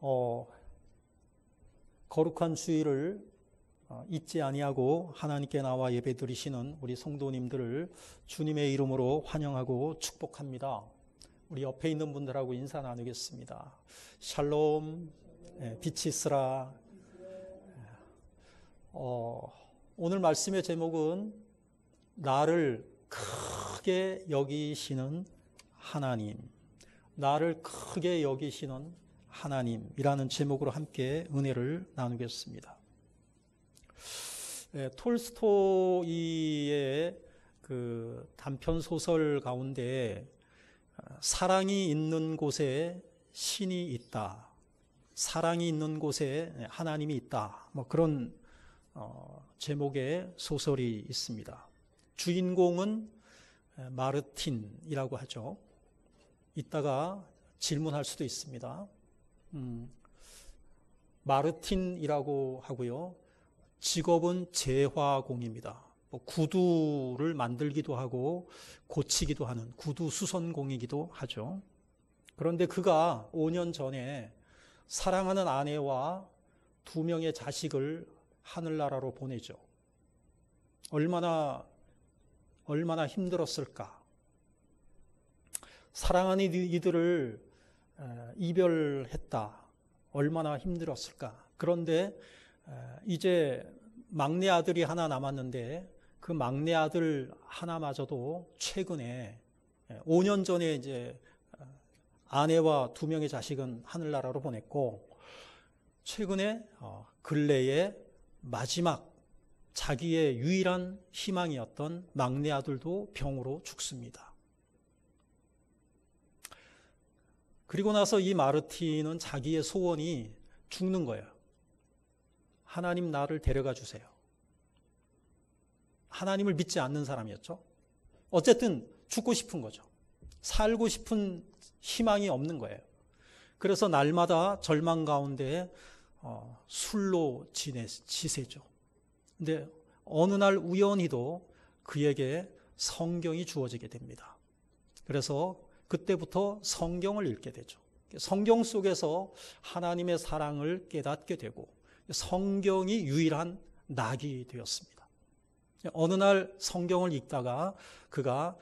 어, 거룩한 주일을 잊지 아니하고 하나님께 나와 예배드리시는 우리 성도님들을 주님의 이름으로 환영하고 축복합니다. 우리 옆에 있는 분들하고 인사 나누겠습니다. 샬롬, 빛이 있으라. 오늘 말씀의 제목은 나를 크게 여기시는 하나님, 나를 크게 여기시는 하나님이라는 제목으로 함께 은혜를 나누겠습니다. 톨스토이의 그 단편 소설 가운데 사랑이 있는 곳에 신이 있다, 사랑이 있는 곳에 하나님이 있다, 뭐 그런 제목의 소설이 있습니다. 주인공은 마르틴이라고 하죠. 이따가 질문할 수도 있습니다. 마르틴이라고 하고요. 직업은 제화공입니다. 구두를 만들기도 하고 고치기도 하는 구두 수선공이기도 하죠. 그런데 그가 5년 전에 사랑하는 아내와 2명의 자식을 하늘나라로 보내죠. 얼마나 힘들었을까. 사랑하는 이들을 이별했다. 얼마나 힘들었을까. 그런데 이제 막내 아들이 하나 남았는데 그 막내 아들 하나마저도 최근에 5년 전에 이제 아내와 2명의 자식은 하늘나라로 보냈고, 최근에 근래에 마지막 자기의 유일한 희망이었던 막내 아들도 병으로 죽습니다. 그리고 나서 이 마르틴은 자기의 소원이 죽는 거예요. 하나님, 나를 데려가 주세요. 하나님을 믿지 않는 사람이었죠. 어쨌든 죽고 싶은 거죠. 살고 싶은 희망이 없는 거예요. 그래서 날마다 절망 가운데 술로 지새죠. 근데 어느 날 우연히도 그에게 성경이 주어지게 됩니다. 그래서 그때부터 성경을 읽게 되죠. 성경 속에서 하나님의 사랑을 깨닫게 되고 성경이 유일한 낙이 되었습니다. 어느 날 성경을 읽다가 그가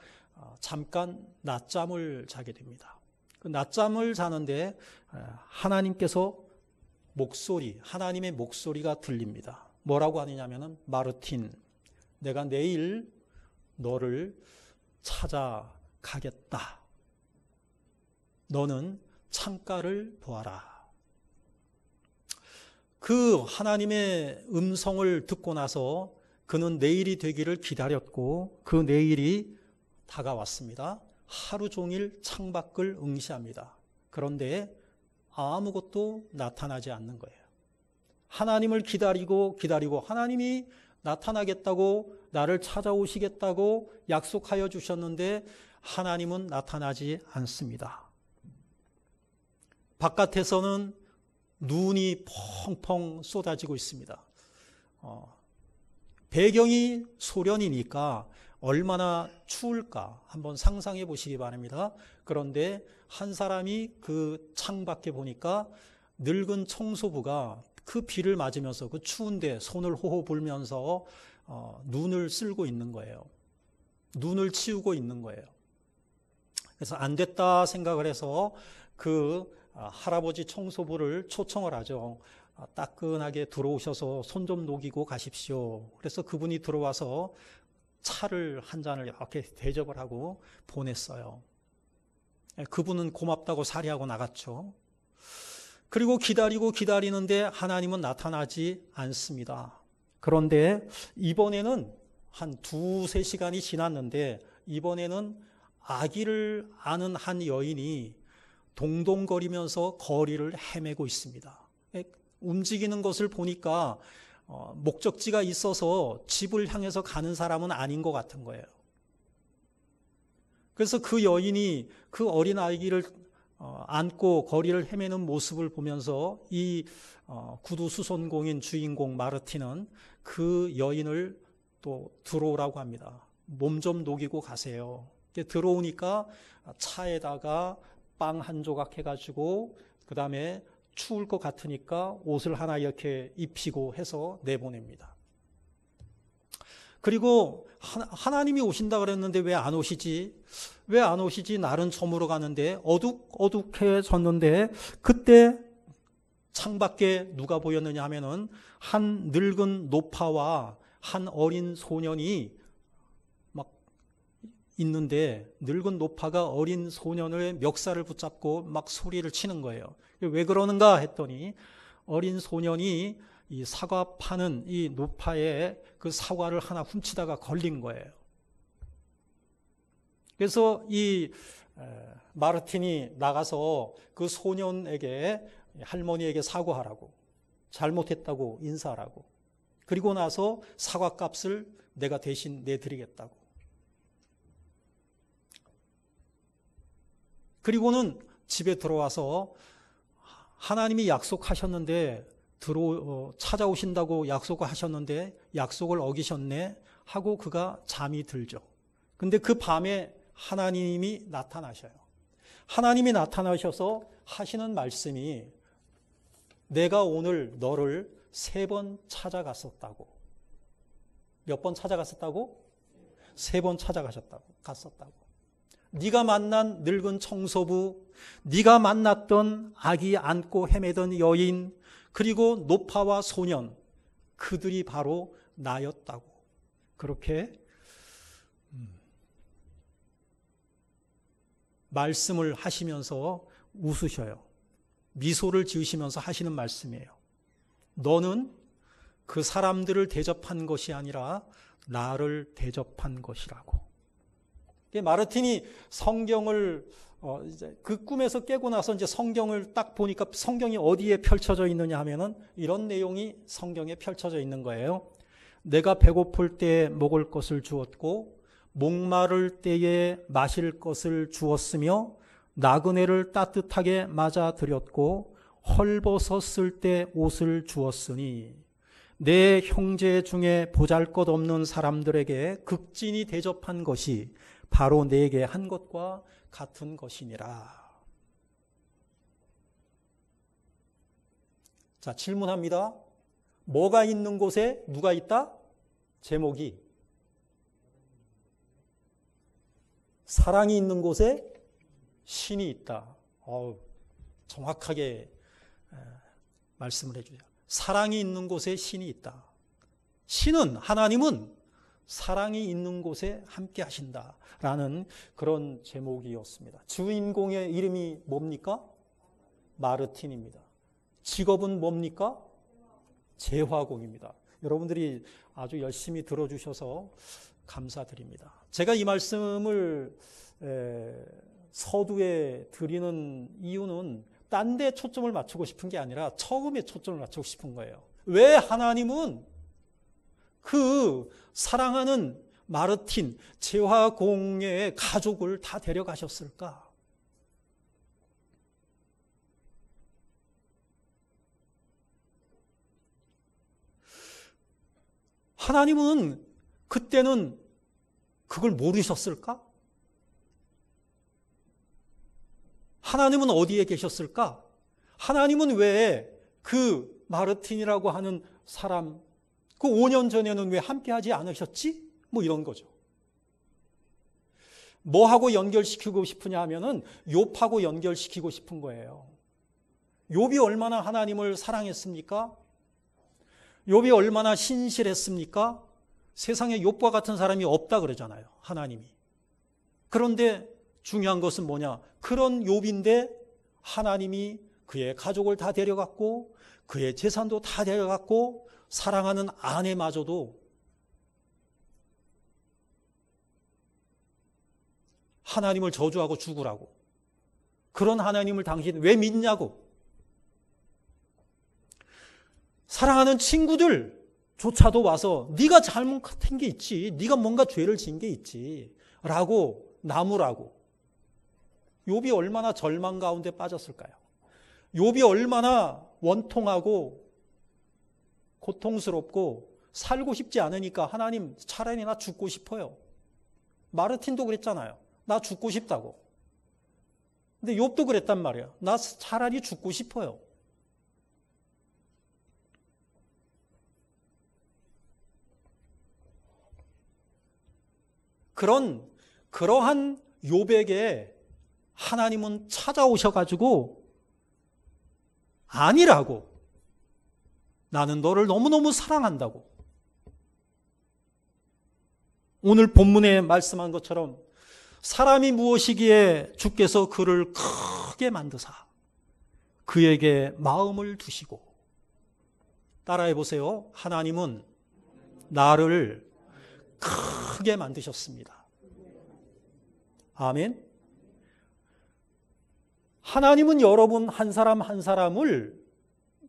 잠깐 낮잠을 자게 됩니다. 그 낮잠을 자는데 하나님께서 하나님의 목소리가 들립니다. 뭐라고 하느냐면은, 마르틴, 내가 내일 너를 찾아가겠다. 너는 창가를 보아라. 그 하나님의 음성을 듣고 나서 그는 내일이 되기를 기다렸고, 그 내일이 다가왔습니다. 하루 종일 창밖을 응시합니다. 그런데 아무것도 나타나지 않는 거예요. 하나님을 기다리고 하나님이 나타나겠다고, 나를 찾아오시겠다고 약속하여 주셨는데 하나님은 나타나지 않습니다. 바깥에서는 눈이 펑펑 쏟아지고 있습니다. 배경이 소련이니까 얼마나 추울까 한번 상상해 보시기 바랍니다. 그런데 한 사람이 그 창밖에 보니까 늙은 청소부가 그 비를 맞으면서 그 추운데 손을 호호 불면서 눈을 쓸고 있는 거예요. 눈을 치우고 있는 거예요. 그래서 안 됐다 생각을 해서 그 할아버지 청소부를 초청을 하죠. 따끈하게 들어오셔서 손 좀 녹이고 가십시오. 그래서 그분이 들어와서 차를 한 잔을 이렇게 대접을 하고 보냈어요. 그분은 고맙다고 사리하고 나갔죠. 그리고 기다리는데 하나님은 나타나지 않습니다. 그런데 이번에는 한 2-3시간이 지났는데, 이번에는 아기를 아는 한 여인이 동동거리면서 거리를 헤매고 있습니다. 움직이는 것을 보니까 목적지가 있어서 집을 향해서 가는 사람은 아닌 것 같은 거예요. 그래서 그 여인이 그 어린 아기를 안고 거리를 헤매는 모습을 보면서 이 구두 수선공인 주인공 마르틴은 그 여인을 또 들어오라고 합니다. 몸 좀 녹이고 가세요. 들어오니까 차에다가 빵 한 조각 해가지고 그 다음에 추울 것 같으니까 옷을 하나 이렇게 입히고 해서 내보냅니다. 그리고 하나님이 오신다 그랬는데 왜 안 오시지? 왜 안 오시지? 날은 저물어 가는데 어둑어둑해졌는데 그때 창밖에 누가 보였느냐 하면은 한 늙은 노파와 한 어린 소년이 막 있는데 늙은 노파가 어린 소년의 멱살을 붙잡고 막 소리를 치는 거예요. 왜 그러는가 했더니 어린 소년이 이 사과 파는 이 노파에 그 사과를 하나 훔치다가 걸린 거예요. 그래서 이 마르틴이 나가서 그 소년에게 할머니에게 사과하라고, 잘못했다고 인사하라고, 그리고 나서 사과값을 내가 대신 내드리겠다고. 그리고는 집에 들어와서 하나님이 약속하셨는데 찾아오신다고 약속을 하셨는데 약속을 어기셨네 하고 그가 잠이 들죠. 근데 그 밤에 하나님이 나타나셔요. 하나님이 나타나셔서 하시는 말씀이 내가 오늘 너를 3번 찾아갔었다고. 몇 번 찾아갔었다고? 3번 갔었다고. 네가 만난 늙은 청소부, 네가 만났던 아기 안고 헤매던 여인, 그리고 노파와 소년, 그들이 바로 나였다고. 그렇게 말씀을 하시면서 웃으셔요. 미소를 지으시면서 하시는 말씀이에요. 너는 그 사람들을 대접한 것이 아니라 나를 대접한 것이라고. 마르틴이 성경을 이제 그 꿈에서 깨고 나서 이제 성경을 딱 보니까 성경이 어디에 펼쳐져 있느냐 하면은 이런 내용이 성경에 펼쳐져 있는 거예요. 내가 배고플 때에 먹을 것을 주었고 목마를 때에 마실 것을 주었으며 나그네를 따뜻하게 맞아들였고 헐벗었을 때 옷을 주었으니 내 형제 중에 보잘것없는 사람들에게 극진히 대접한 것이 바로 내게 한 것과 같은 것이니라. 자, 질문합니다. 뭐가 있는 곳에 누가 있다? 제목이 사랑이 있는 곳에 신이 있다. 정확하게 말씀을 해주세요. 사랑이 있는 곳에 신이 있다. 신은, 하나님은 사랑이 있는 곳에 함께 하신다라는 그런 제목이었습니다. 주인공의 이름이 뭡니까? 마르틴입니다. 직업은 뭡니까? 재화공입니다. 여러분들이 아주 열심히 들어주셔서 감사드립니다. 제가 이 말씀을 서두에 드리는 이유는 딴 데 초점을 맞추고 싶은 게 아니라 처음에 초점을 맞추고 싶은 거예요. 왜 하나님은 그 사랑하는 마르틴, 재화공의 가족을 다 데려가셨을까? 하나님은 그때는 그걸 모르셨을까? 하나님은 어디에 계셨을까? 하나님은 왜 그 마르틴이라고 하는 사람, 그 5년 전에는 왜 함께 하지 않으셨지? 뭐 이런 거죠. 뭐하고 연결시키고 싶으냐 하면은 욥하고 연결시키고 싶은 거예요. 욥이 얼마나 하나님을 사랑했습니까? 욥이 얼마나 신실했습니까? 세상에 욥과 같은 사람이 없다 그러잖아요, 하나님이. 그런데 중요한 것은 뭐냐? 그런 욥인데 하나님이 그의 가족을 다 데려갔고 그의 재산도 다 데려갔고 사랑하는 아내마저도 하나님을 저주하고 죽으라고. 그런 하나님을 당신 왜 믿냐고. 사랑하는 친구들조차도 와서 네가 잘못한 게 있지, 네가 뭔가 죄를 지은 게 있지 라고 나무라고. 욥이 얼마나 절망 가운데 빠졌을까요? 욥이 얼마나 원통하고 고통스럽고 살고 싶지 않으니까 하나님 차라리 나 죽고 싶어요. 마르틴도 그랬잖아요. 나 죽고 싶다고. 근데 욥도 그랬단 말이야. 나 차라리 죽고 싶어요. 그러한 욥에게 하나님은 찾아오셔가지고 아니라고, 나는 너를 너무너무 사랑한다고. 오늘 본문에 말씀한 것처럼 사람이 무엇이기에 주께서 그를 크게 만드사 그에게 마음을 두시고. 따라해 보세요. 하나님은 나를 크게 만드셨습니다. 아멘. 하나님은 여러분 한 사람 한 사람을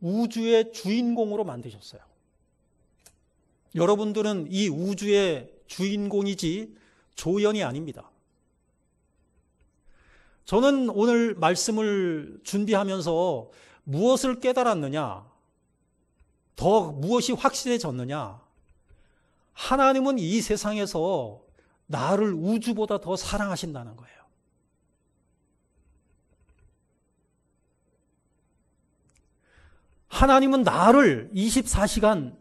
우주의 주인공으로 만드셨어요. 여러분들은 이 우주의 주인공이지 조연이 아닙니다. 저는 오늘 말씀을 준비하면서 무엇을 깨달았느냐, 더 무엇이 확실해졌느냐, 하나님은 이 세상에서 나를 우주보다 더 사랑하신다는 거예요. 하나님은 나를 24시간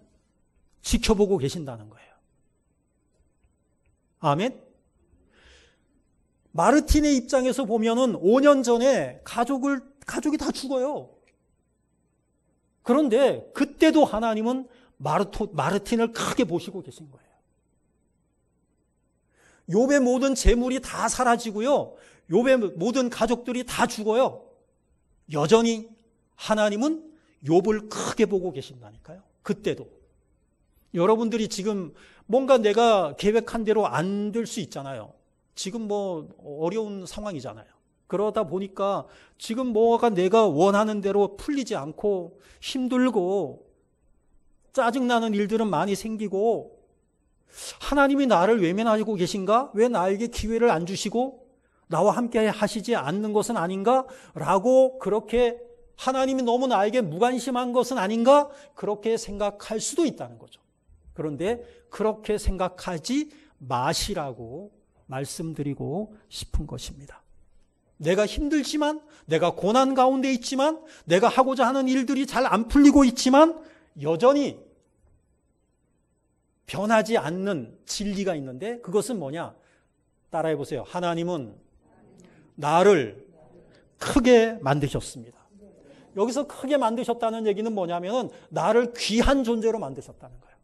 지켜보고 계신다는 거예요. 아멘? 마르틴의 입장에서 보면은 5년 전에 가족이 다 죽어요. 그런데 그때도 하나님은 마르틴을 크게 보시고 계신 거예요. 욥의 모든 재물이 다 사라지고요. 욥의 모든 가족들이 다 죽어요. 여전히 하나님은 욥을 크게 보고 계신다니까요. 그때도. 여러분들이 지금 뭔가 내가 계획한 대로 안 될 수 있잖아요. 지금 뭐 어려운 상황이잖아요. 그러다 보니까 지금 뭐가 내가 원하는 대로 풀리지 않고 힘들고 짜증나는 일들은 많이 생기고, 하나님이 나를 외면하고 계신가? 왜 나에게 기회를 안 주시고 나와 함께 하시지 않는 것은 아닌가? 라고, 그렇게 하나님이 너무 나에게 무관심한 것은 아닌가? 그렇게 생각할 수도 있다는 거죠. 그런데 그렇게 생각하지 마시라고 말씀드리고 싶은 것입니다. 내가 힘들지만, 내가 고난 가운데 있지만, 내가 하고자 하는 일들이 잘 안 풀리고 있지만 여전히 변하지 않는 진리가 있는데, 그것은 뭐냐? 따라해 보세요. 하나님은 나를 크게 만드셨습니다. 여기서 크게 만드셨다는 얘기는 뭐냐면 나를 귀한 존재로 만드셨다는 거예요.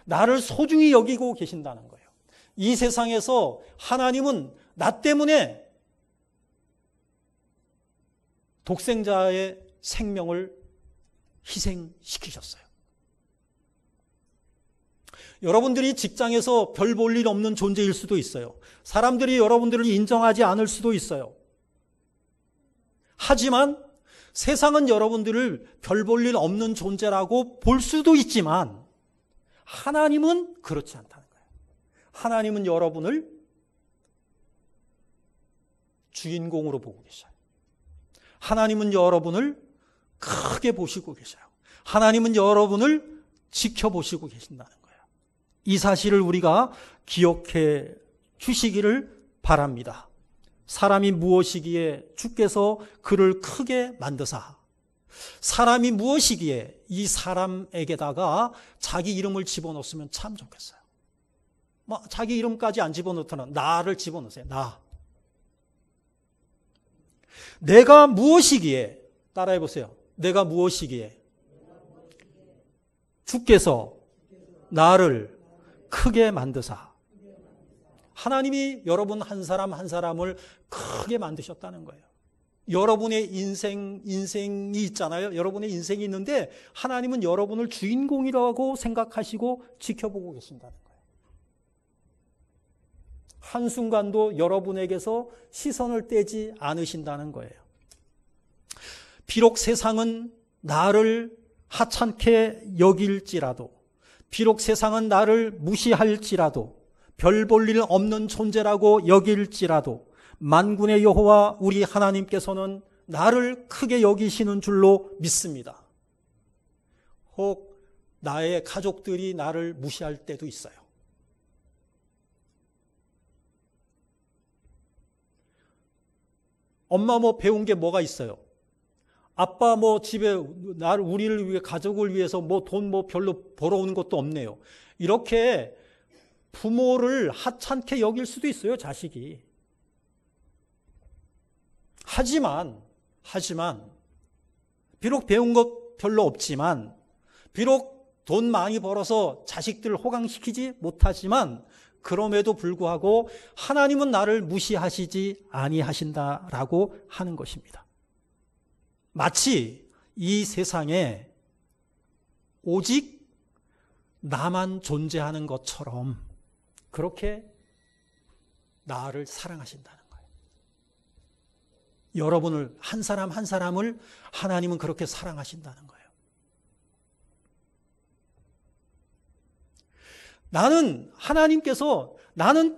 나를 소중히 여기고 계신다는 거예요. 이 세상에서 하나님은 나 때문에 독생자의 생명을 희생시키셨어요. 여러분들이 직장에서 별 볼 일 없는 존재일 수도 있어요. 사람들이 여러분들을 인정하지 않을 수도 있어요. 하지만 세상은 여러분들을 별 볼 일 없는 존재라고 볼 수도 있지만 하나님은 그렇지 않다는 거예요. 하나님은 여러분을 주인공으로 보고 계셔요. 하나님은 여러분을 크게 보시고 계셔요. 하나님은 여러분을 지켜보시고 계신다는 거예요. 이 사실을 우리가 기억해 주시기를 바랍니다. 사람이 무엇이기에 주께서 그를 크게 만드사. 사람이 무엇이기에 이 사람에게다가 자기 이름을 집어넣었으면 참 좋겠어요. 뭐 자기 이름까지 안 집어넣더라도 나를 집어넣으세요. 나. 내가 무엇이기에, 따라해 보세요. 내가 무엇이기에 주께서 나를 크게 만드사. 하나님이 여러분 한 사람 한 사람을 크게 만드셨다는 거예요. 여러분의 인생이 있잖아요. 여러분의 인생이 있는데 하나님은 여러분을 주인공이라고 생각하시고 지켜보고 계신다는 거예요. 한순간도 여러분에게서 시선을 떼지 않으신다는 거예요. 비록 세상은 나를 하찮게 여길지라도, 비록 세상은 나를 무시할지라도, 별 볼 일 없는 존재라고 여길지라도 만군의 여호와 우리 하나님께서는 나를 크게 여기시는 줄로 믿습니다. 혹 나의 가족들이 나를 무시할 때도 있어요. 엄마 뭐 배운 게 뭐가 있어요? 아빠 뭐 집에 우리를 위해, 가족을 위해서 뭐 돈 뭐 별로 벌어오는 것도 없네요. 이렇게 부모를 하찮게 여길 수도 있어요, 자식이. 하지만 비록 배운 것 별로 없지만, 비록 돈 많이 벌어서 자식들을 호강시키지 못하지만, 그럼에도 불구하고 하나님은 나를 무시하시지 아니하신다라고 하는 것입니다. 마치 이 세상에 오직 나만 존재하는 것처럼 그렇게 나를 사랑하신다는 거예요. 여러분을, 한 사람 한 사람을 하나님은 그렇게 사랑하신다는 거예요. 나는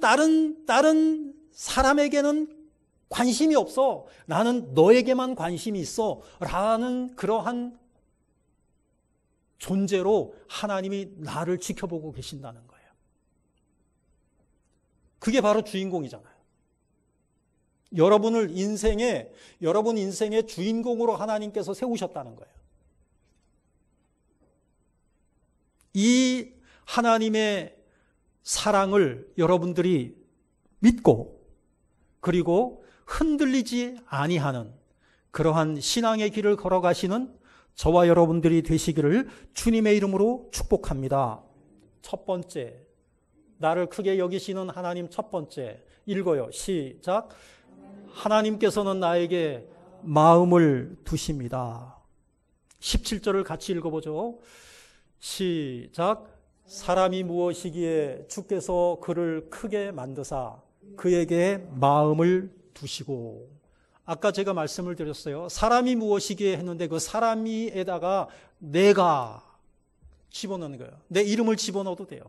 다른 사람에게는 관심이 없어. 나는 너에게만 관심이 있어. 라는 그러한 존재로 하나님이 나를 지켜보고 계신다는 거예요. 그게 바로 주인공이잖아요. 여러분 인생의 주인공으로 하나님께서 세우셨다는 거예요. 이 하나님의 사랑을 여러분들이 믿고, 그리고 흔들리지 아니하는 그러한 신앙의 길을 걸어가시는 저와 여러분들이 되시기를 주님의 이름으로 축복합니다. 첫 번째, 나를 크게 여기시는 하나님. 첫 번째, 읽어요. 시작. 하나님께서는 나에게 마음을 두십니다. 17절을 같이 읽어보죠. 시작. 사람이 무엇이기에 주께서 그를 크게 만드사 그에게 마음을 두시고. 아까 제가 말씀을 드렸어요. 사람이 무엇이기에 했는데 그 사람이에다가 내가 집어넣는 거예요. 내 이름을 집어넣어도 돼요.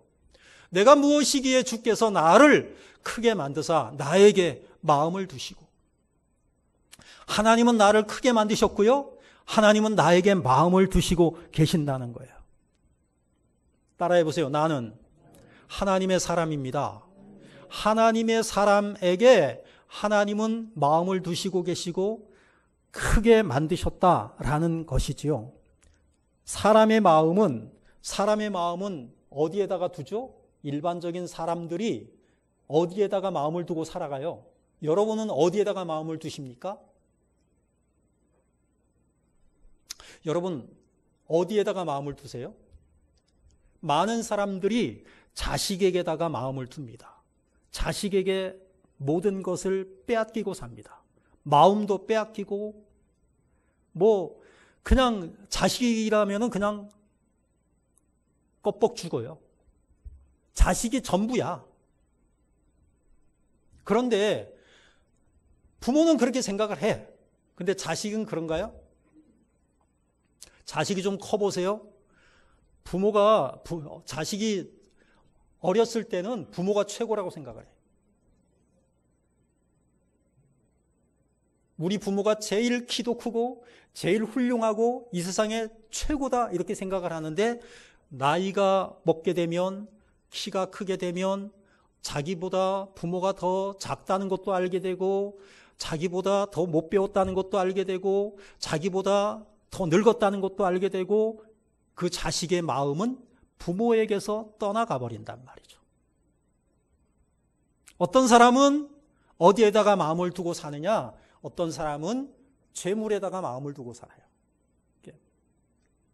내가 무엇이기에 주께서 나를 크게 만드사 나에게 마음을 두시고. 하나님은 나를 크게 만드셨고요. 하나님은 나에게 마음을 두시고 계신다는 거예요. 따라해 보세요. 나는 하나님의 사람입니다. 하나님의 사람에게 하나님은 마음을 두시고 계시고 크게 만드셨다라는 것이지요. 사람의 마음은 어디에다가 두죠? 일반적인 사람들이 어디에다가 마음을 두고 살아가요? 여러분은 어디에다가 마음을 두십니까? 여러분 어디에다가 마음을 두세요? 많은 사람들이 자식에게다가 마음을 둡니다. 자식에게 모든 것을 빼앗기고 삽니다. 마음도 빼앗기고, 그냥 자식이라면 그냥 껍벅 죽어요. 자식이 전부야. 그런데 부모는 그렇게 생각을 해. 근데 자식은 그런가요? 자식이 좀 커보세요. 자식이 어렸을 때는 부모가 최고라고 생각을 해. 우리 부모가 제일 키도 크고 제일 훌륭하고 이 세상에 최고다 이렇게 생각을 하는데, 나이가 먹게 되면, 키가 크게 되면 자기보다 부모가 더 작다는 것도 알게 되고, 자기보다 더 못 배웠다는 것도 알게 되고, 자기보다 더 늙었다는 것도 알게 되고, 그 자식의 마음은 부모에게서 떠나가 버린단 말이죠. 어떤 사람은 어디에다가 마음을 두고 사느냐? 어떤 사람은 재물에다가 마음을 두고 살아요.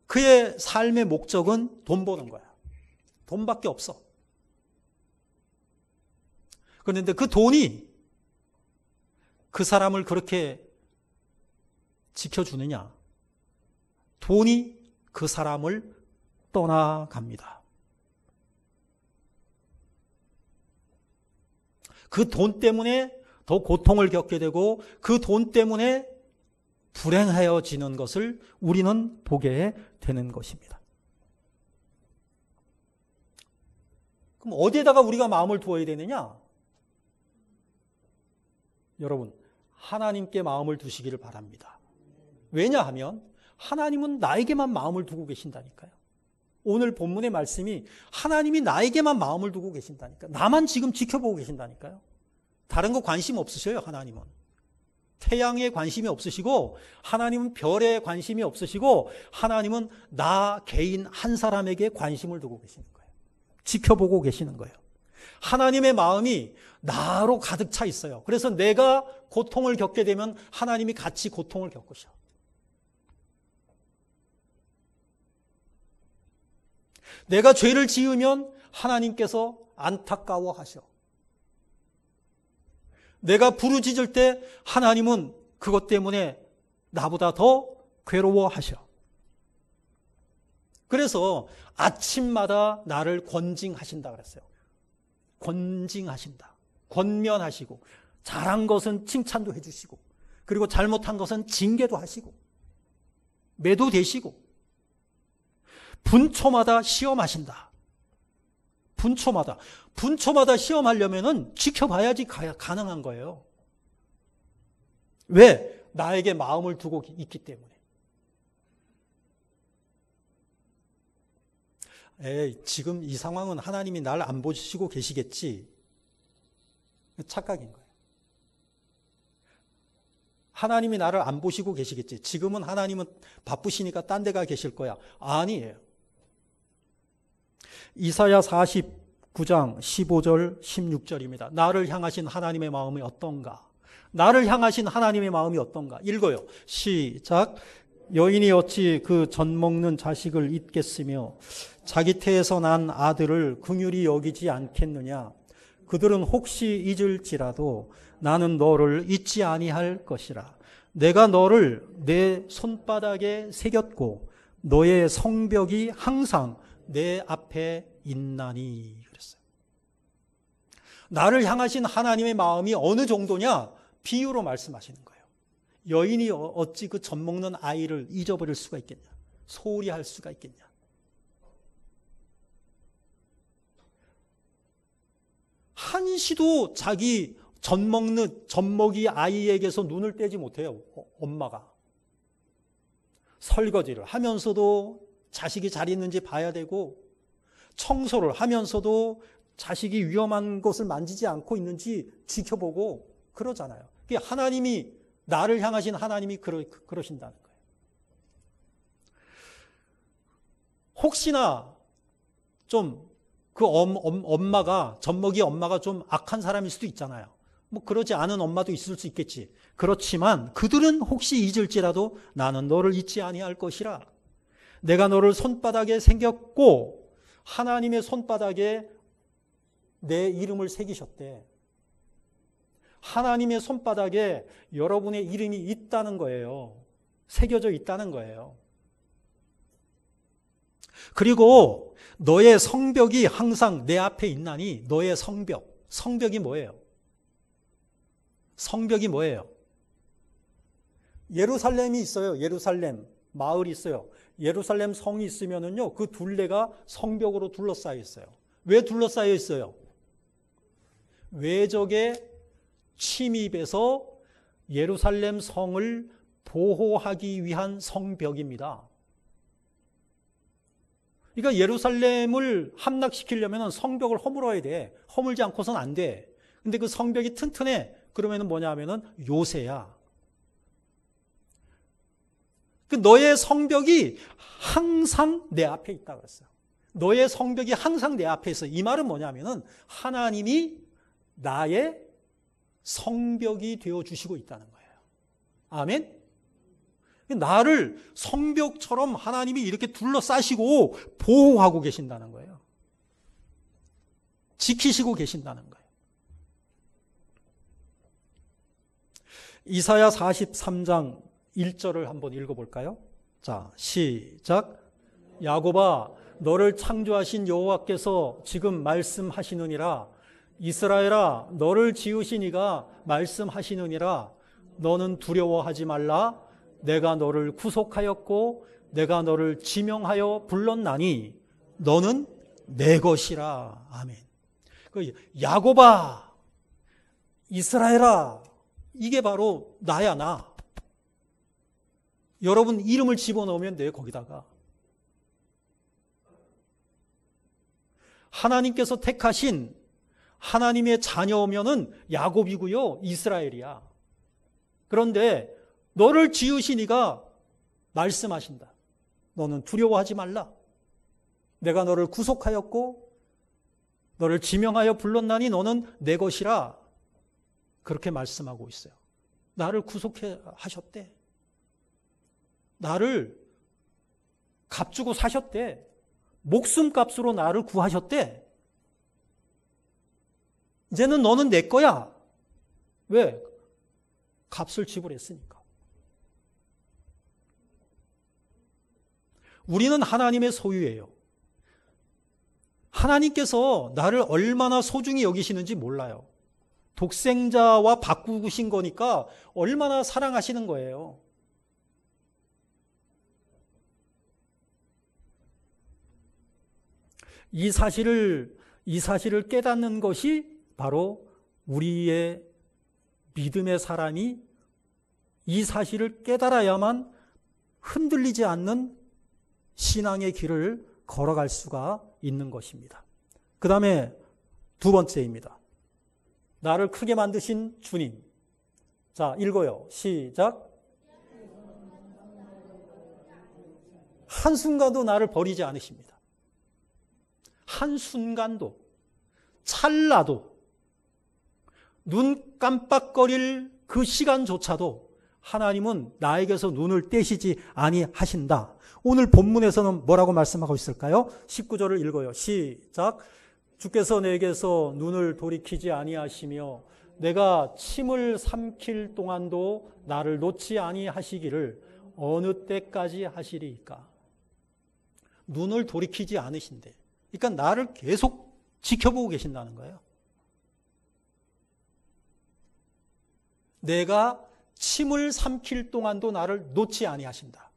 그의 삶의 목적은 돈 버는 거야. 돈밖에 없어. 그런데 그 돈이 그 사람을 그렇게 지켜주느냐? 돈이 그 사람을 떠나갑니다. 그 돈 때문에 더 고통을 겪게 되고 그 돈 때문에 불행해지는 것을 우리는 보게 되는 것입니다. 그럼 어디에다가 우리가 마음을 두어야 되느냐? 여러분, 하나님께 마음을 두시기를 바랍니다. 왜냐하면 하나님은 나에게만 마음을 두고 계신다니까요. 오늘 본문의 말씀이 하나님이 나에게만 마음을 두고 계신다니까요. 나만 지금 지켜보고 계신다니까요. 다른 거 관심 없으셔요, 하나님은. 태양에 관심이 없으시고, 하나님은 별에 관심이 없으시고, 하나님은 나 개인 한 사람에게 관심을 두고 계시는 거예요. 지켜보고 계시는 거예요. 하나님의 마음이 나로 가득 차 있어요. 그래서 내가 고통을 겪게 되면 하나님이 같이 고통을 겪으셔. 내가 죄를 지으면 하나님께서 안타까워 하셔. 내가 부르짖을 때 하나님은 그것 때문에 나보다 더 괴로워하셔. 그래서 아침마다 나를 권징하신다 그랬어요. 권징하신다. 권면하시고, 잘한 것은 칭찬도 해주시고, 그리고 잘못한 것은 징계도 하시고, 매도되시고, 분초마다 시험하신다. 분초마다 시험하려면은 지켜봐야지 가능한 거예요. 왜? 나에게 마음을 두고 있기 때문에. 지금 이 상황은 하나님이 날 안 보시고 계시겠지. 착각인 거예요. 하나님이 나를 안 보시고 계시겠지. 지금은 하나님은 바쁘시니까 딴 데 가 계실 거야. 아니에요. 이사야 49장 15절 16절입니다. 나를 향하신 하나님의 마음이 어떤가? 나를 향하신 하나님의 마음이 어떤가? 읽어요. 시작. 여인이 어찌 그 젖 먹는 자식을 잊겠으며 자기 태에서 난 아들을 긍휼히 여기지 않겠느냐? 그들은 혹시 잊을지라도 나는 너를 잊지 아니할 것이라. 내가 너를 내 손바닥에 새겼고 너의 성벽이 항상 내 앞에 있나니. 그랬어요. 나를 향하신 하나님의 마음이 어느 정도냐? 비유로 말씀하시는 거예요. 여인이 어찌 그 젖 먹는 아이를 잊어버릴 수가 있겠냐? 소홀히 할 수가 있겠냐? 한시도 자기 젖 먹이 아이에게서 눈을 떼지 못해요. 엄마가. 설거지를 하면서도 자식이 잘 있는지 봐야 되고, 청소를 하면서도 자식이 위험한 것을 만지지 않고 있는지 지켜보고 그러잖아요. 하나님이, 나를 향하신 하나님이 그러신다는 거예요. 혹시나 좀 그 엄마가, 젖먹이 엄마가 좀 악한 사람일 수도 있잖아요. 뭐 그러지 않은 엄마도 있을 수 있겠지. 그렇지만 그들은 혹시 잊을지라도 나는 너를 잊지 아니할 것이라. 내가 너를 손바닥에 새겼고 하나님의 손바닥에 내 이름을 새기셨대. 하나님의 손바닥에 여러분의 이름이 있다는 거예요. 새겨져 있다는 거예요. 그리고 너의 성벽이 항상 내 앞에 있나니. 너의 성벽이 뭐예요? 성벽이 뭐예요? 예루살렘이 있어요. 예루살렘 마을이 있어요. 예루살렘 성이 있으면은요, 그 둘레가 성벽으로 둘러싸여 있어요. 왜 둘러싸여 있어요? 외적의 침입에서 예루살렘 성을 보호하기 위한 성벽입니다. 그러니까 예루살렘을 함락시키려면 성벽을 허물어야 돼. 허물지 않고서는 안 돼. 근데 그 성벽이 튼튼해. 그러면 뭐냐 하면은 요새야. 그 너의 성벽이 항상 내 앞에 있다 그랬어요. 너의 성벽이 항상 내 앞에 있어. 이 말은 뭐냐면은 하나님이 나의 성벽이 되어 주시고 있다는 거예요. 아멘. 나를 성벽처럼 하나님이 이렇게 둘러싸시고 보호하고 계신다는 거예요. 지키시고 계신다는 거예요. 이사야 43장 1절을 한번 읽어볼까요? 자, 시작. 야곱아, 너를 창조하신 여호와께서 지금 말씀하시느니라. 이스라엘아, 너를 지으신 이가 말씀하시느니라. 너는 두려워하지 말라. 내가 너를 구속하였고 내가 너를 지명하여 불렀나니 너는 내 것이라. 아멘. 그 야곱아, 이스라엘아, 이게 바로 나야, 나. 여러분 이름을 집어넣으면 돼요, 거기다가. 하나님께서 택하신 하나님의 자녀면은 야곱이고요, 이스라엘이야. 그런데 너를 지으신 이가 말씀하신다. 너는 두려워하지 말라. 내가 너를 구속하였고 너를 지명하여 불렀나니 너는 내 것이라. 그렇게 말씀하고 있어요. 나를 구속해 하셨대. 나를 값주고 사셨대. 목숨값으로 나를 구하셨대. 이제는 너는 내 거야. 왜? 값을 지불했으니까. 우리는 하나님의 소유예요. 하나님께서 나를 얼마나 소중히 여기시는지 몰라요. 독생자와 바꾸신 거니까 얼마나 사랑하시는 거예요. 이 사실을 깨닫는 것이 바로 우리의 믿음의 사람이 이 사실을 깨달아야만 흔들리지 않는 신앙의 길을 걸어갈 수가 있는 것입니다. 그 다음에 두 번째입니다. 나를 크게 만드신 주님. 자, 읽어요. 시작. 한순간도 나를 버리지 않으십니다. 한순간도, 찰나도, 눈 깜빡거릴 그 시간조차도 하나님은 나에게서 눈을 떼시지 아니하신다. 오늘 본문에서는 뭐라고 말씀하고 있을까요? 19절을 읽어요. 시작. 주께서 내게서 눈을 돌이키지 아니하시며 내가 침을 삼킬 동안도 나를 놓지 아니하시기를 어느 때까지 하시리이까. 눈을 돌이키지 않으신대. 그러니까 나를 계속 지켜보고 계신다는 거예요. 내가 침을 삼킬 동안도 나를 놓지 아니하신다.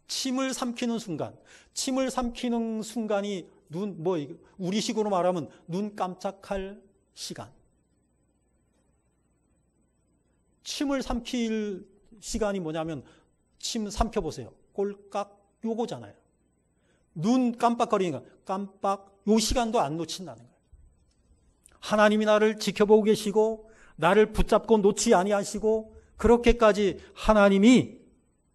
침을 삼키는 순간, 침을 삼키는 순간이 우리식으로 말하면 눈 깜짝할 시간. 침을 삼킬 시간이 뭐냐면 침 삼켜보세요. 꼴깍 요거잖아요. 눈 깜빡거리니까 깜빡 요 시간도 안 놓친다는 거예요. 하나님이 나를 지켜보고 계시고 나를 붙잡고 놓지 아니하시고 그렇게까지 하나님이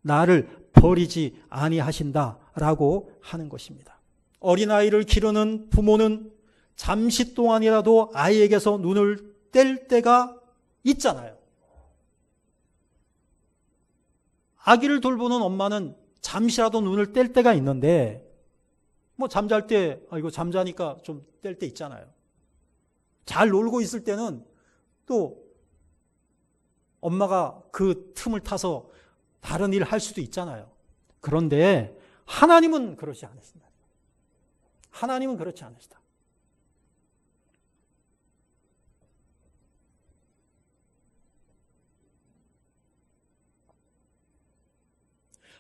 나를 버리지 아니하신다라고 하는 것입니다. 어린아이를 기르는 부모는 잠시 동안이라도 아이에게서 눈을 뗄 때가 있잖아요. 아기를 돌보는 엄마는 잠시라도 눈을 뗄 때가 있는데 잠잘 때 이거 잠자니까 좀 뗄 때 있잖아요. 잘 놀고 있을 때는 또 엄마가 그 틈을 타서 다른 일을 할 수도 있잖아요. 그런데 하나님은 그렇지 않으신다. 하나님은 그렇지 않으시다.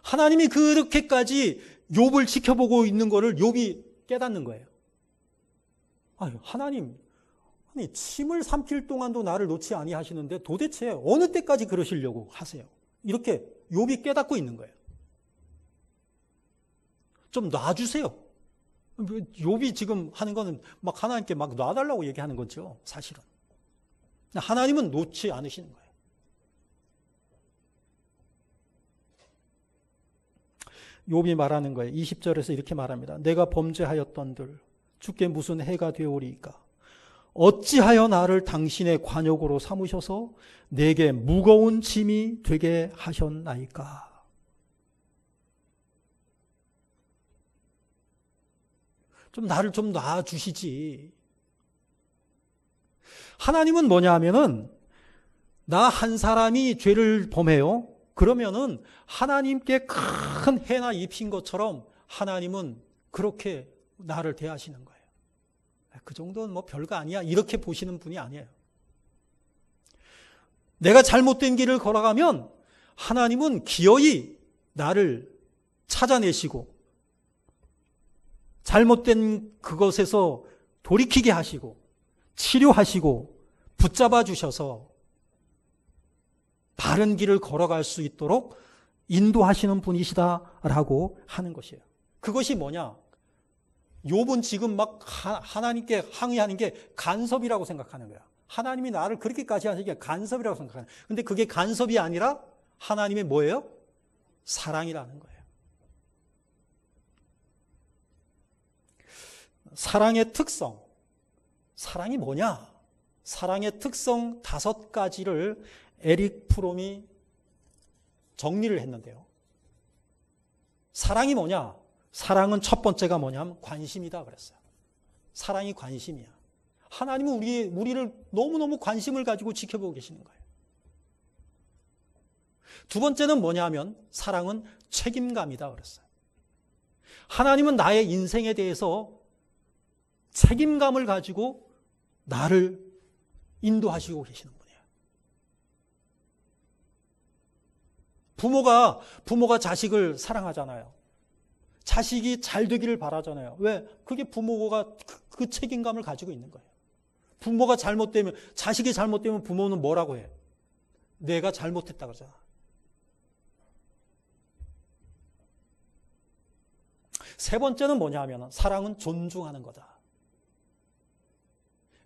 하나님이 그렇게까지 욥을 지켜보고 있는 것을 욥이 깨닫는 거예요. 하나님, 아니 침을 삼킬 동안도 나를 놓지 아니하시는데 도대체 어느 때까지 그러시려고 하세요? 이렇게 욥이 깨닫고 있는 거예요. 좀 놔주세요. 욥이 지금 하는 거는 막 하나님께 막 놔달라고 얘기하는 거죠, 사실은. 하나님은 놓지 않으시는 거예요. 욥이 말하는 거예요. 20절에서 이렇게 말합니다. 내가 범죄하였던들 주께 무슨 해가 되오리이까? 어찌하여 나를 당신의 관역으로 삼으셔서 내게 무거운 짐이 되게 하셨나이까? 나를 좀 놔주시지. 하나님은 뭐냐 하면은 나 한 사람이 죄를 범해요. 그러면은 하나님께 큰 해나 입힌 것처럼 하나님은 그렇게 나를 대하시는 거예요. 그 정도는 별거 아니야. 이렇게 보시는 분이 아니에요. 내가 잘못된 길을 걸어가면 하나님은 기어이 나를 찾아내시고 잘못된 그것에서 돌이키게 하시고 치료하시고 붙잡아 주셔서 바른 길을 걸어갈 수 있도록 인도하시는 분이시다라고 하는 것이에요. 그것이 뭐냐? 욥은 지금 막 하나님께 항의하는 게 간섭이라고 생각하는 거야. 하나님이 나를 그렇게까지 하시는 게 간섭이라고 생각하는 거야. 근데 그게 간섭이 아니라 하나님의 뭐예요? 사랑이라는 거예요. 사랑의 특성, 사랑이 뭐냐? 사랑의 특성 5가지를 에릭 프롬이 정리를 했는데요. 사랑이 뭐냐? 사랑은 첫 번째가 뭐냐면 관심이다 그랬어요. 사랑이 관심이야. 하나님은 우리를 너무너무 관심을 가지고 지켜보고 계시는 거예요. 두 번째는 뭐냐면 사랑은 책임감이다 그랬어요. 하나님은 나의 인생에 대해서 책임감을 가지고 나를 인도하시고 계시는 분이에요. 부모가 자식을 사랑하잖아요. 자식이 잘 되기를 바라잖아요. 왜? 그게 부모가 그 책임감을 가지고 있는 거예요. 부모가 잘못되면, 자식이 잘못되면 부모는 뭐라고 해? 내가 잘못했다 그러잖아. 세 번째는 뭐냐 하면 사랑은 존중하는 거다.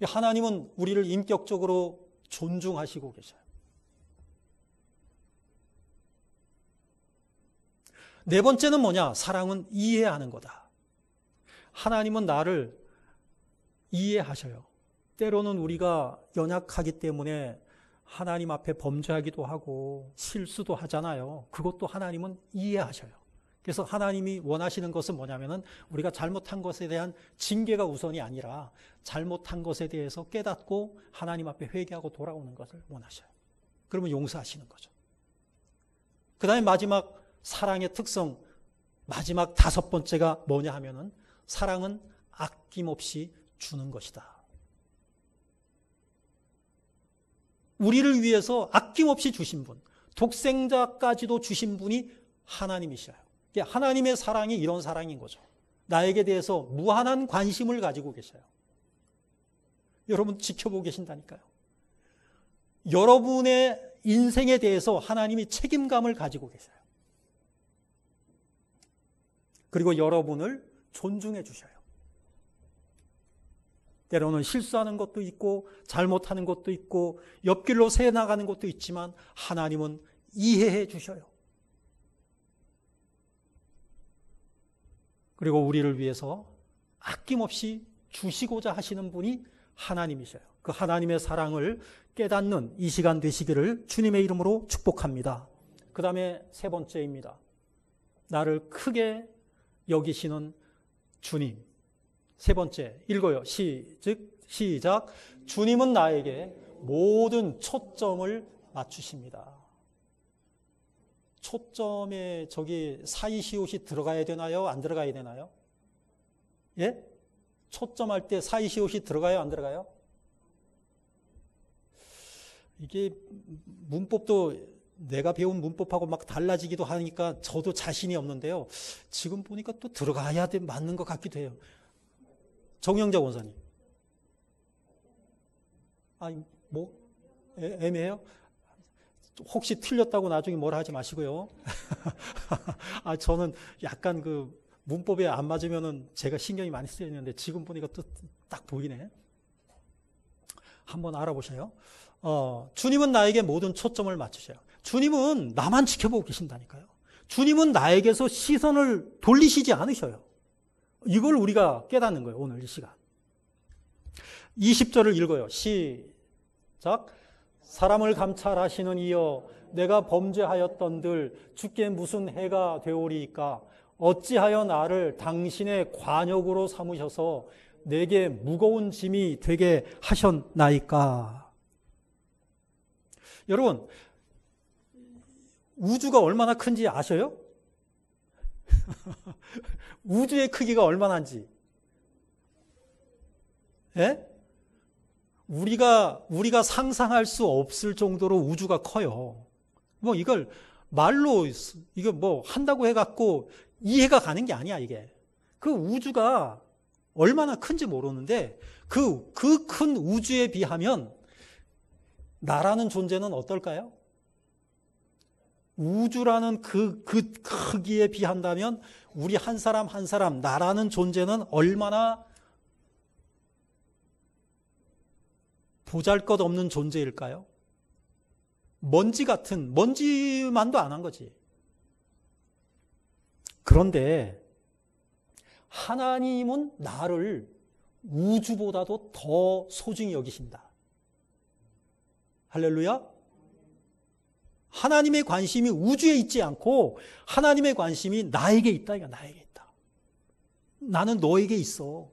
하나님은 우리를 인격적으로 존중하시고 계셔요. 네 번째는 뭐냐? 사랑은 이해하는 거다. 하나님은 나를 이해하셔요. 때로는 우리가 연약하기 때문에 하나님 앞에 범죄하기도 하고 실수도 하잖아요. 그것도 하나님은 이해하셔요. 그래서 하나님이 원하시는 것은 뭐냐면은 우리가 잘못한 것에 대한 징계가 우선이 아니라 잘못한 것에 대해서 깨닫고 하나님 앞에 회개하고 돌아오는 것을 원하셔요. 그러면 용서하시는 거죠. 그 다음에 마지막 사랑의 특성, 마지막 5번째가 뭐냐 하면은 사랑은 아낌없이 주는 것이다. 우리를 위해서 아낌없이 주신 분, 독생자까지도 주신 분이 하나님이셔요. 하나님의 사랑이 이런 사랑인 거죠. 나에게 대해서 무한한 관심을 가지고 계셔요. 여러분 지켜보고 계신다니까요. 여러분의 인생에 대해서 하나님이 책임감을 가지고 계셔요. 그리고 여러분을 존중해 주셔요. 때로는 실수하는 것도 있고 잘못하는 것도 있고 옆길로 새 나가는 것도 있지만 하나님은 이해해 주셔요. 그리고 우리를 위해서 아낌없이 주시고자 하시는 분이 하나님이셔요. 그 하나님의 사랑을 깨닫는 이 시간 되시기를 주님의 이름으로 축복합니다. 그 다음에 세 번째입니다. 나를 크게 여기시는 주님. 세 번째 읽어요. 시작. 주님은 나에게 모든 초점을 맞추십니다. 초점에 저기 사이시옷이 들어가야 되나요? 안 들어가야 되나요? 예? 초점할 때 사이시옷이 들어가요? 안 들어가요? 이게 문법도 내가 배운 문법하고 막 달라지기도 하니까 저도 자신이 없는데요. 지금 보니까 또 들어가야 맞는 것 같기도 해요. 정영자 원사님. 아니, 뭐, 애매해요? 혹시 틀렸다고 나중에 뭐라 하지 마시고요. 저는 약간 그 문법에 안 맞으면은 제가 신경이 많이 쓰여 있는데 지금 보니까 또 딱 보이네. 한번 알아보셔요. 주님은 나에게 모든 초점을 맞추셔요. 주님은 나만 지켜보고 계신다니까요. 주님은 나에게서 시선을 돌리시지 않으셔요. 이걸 우리가 깨닫는 거예요. 오늘 이 시간. 20절을 읽어요. 시작. 사람을 감찰하시는 이여 내가 범죄하였던들 주께 무슨 해가 되오리이까 어찌하여 나를 당신의 관역으로 삼으셔서 내게 무거운 짐이 되게 하셨나이까. 여러분 우주가 얼마나 큰지 아셔요? 우주의 크기가 얼마나인지. 예? 우리가 상상할 수 없을 정도로 우주가 커요. 뭐 이걸 말로 이거 뭐 한다고 해갖고 이해가 가는 게 아니야 이게. 그 우주가 얼마나 큰지 모르는데 그 큰 우주에 비하면 나라는 존재는 어떨까요? 우주라는 그 크기에 비한다면 우리 한 사람 한 사람 나라는 존재는 얼마나 보잘것없는 존재일까요? 먼지만도 안 한 거지. 그런데 하나님은 나를 우주보다도 더 소중히 여기신다. 할렐루야. 하나님의 관심이 우주에 있지 않고 하나님의 관심이 나에게 있다. 이거 나에게 있다. 나는 너에게 있어.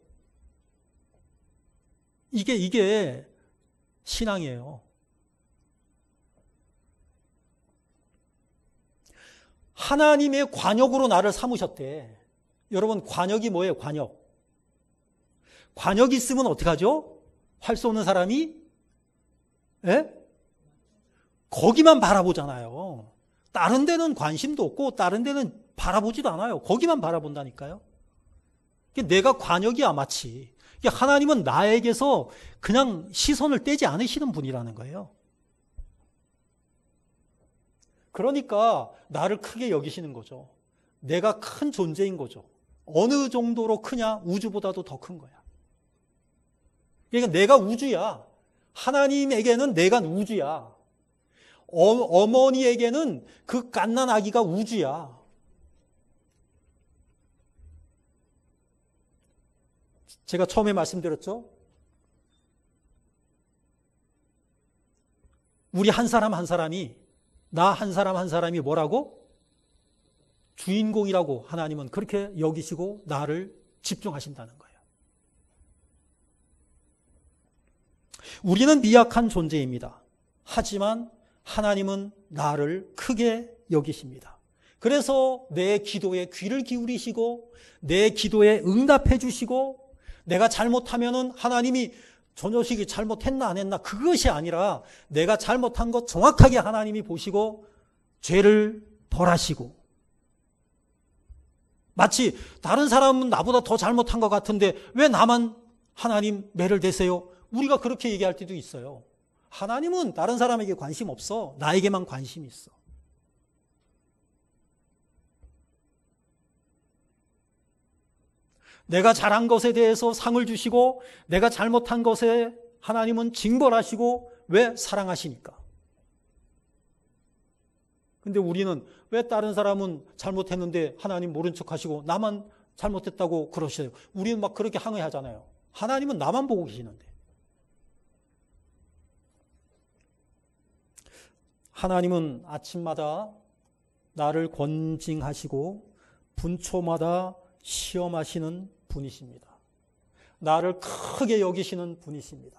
이게 신앙이에요. 하나님의 관역으로 나를 삼으셨대. 여러분, 관역이 뭐예요? 관역. 관역이 있으면 어떡하죠? 활 쏘는 사람이? 예? 거기만 바라보잖아요. 다른 데는 관심도 없고 다른 데는 바라보지도 않아요. 거기만 바라본다니까요. 내가 관역이야 마치. 하나님은 나에게서 그냥 시선을 떼지 않으시는 분이라는 거예요. 그러니까 나를 크게 여기시는 거죠. 내가 큰 존재인 거죠. 어느 정도로 크냐? 우주보다도 더 큰 거야. 그러니까 내가 우주야. 하나님에게는 내가 우주야. 어머니에게는 그 갓난 아기가 우주야. 제가 처음에 말씀드렸죠? 우리 한 사람 한 사람이, 나 한 사람 한 사람이 뭐라고? 주인공이라고 하나님은 그렇게 여기시고 나를 집중하신다는 거예요. 우리는 미약한 존재입니다. 하지만 하나님은 나를 크게 여기십니다. 그래서 내 기도에 귀를 기울이시고 내 기도에 응답해 주시고 내가 잘못하면은 하나님이 저 녀석이 잘못했나 안 했나 그것이 아니라 내가 잘못한 것 정확하게 하나님이 보시고 죄를 벌하시고 마치 다른 사람은 나보다 더 잘못한 것 같은데 왜 나만 하나님 매를 대세요? 우리가 그렇게 얘기할 때도 있어요. 하나님은 다른 사람에게 관심 없어. 나에게만 관심이 있어. 내가 잘한 것에 대해서 상을 주시고 내가 잘못한 것에 하나님은 징벌하시고 왜? 사랑하시니까. 근데 우리는 왜 다른 사람은 잘못했는데 하나님 모른 척 하시고 나만 잘못했다고 그러셔요. 우리는 막 그렇게 항의하잖아요. 하나님은 나만 보고 계시는데. 하나님은 아침마다 나를 권징하시고 분초마다 시험하시는 분이십니다. 나를 크게 여기시는 분이십니다.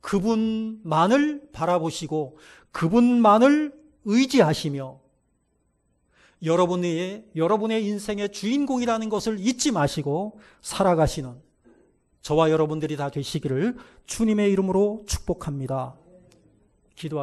그분만을 바라보시고 그분만을 의지하시며 여러분의 인생의 주인공이라는 것을 잊지 마시고 살아가시는 저와 여러분들이 다 되시기를 주님의 이름으로 축복합니다. 기도하겠습니다.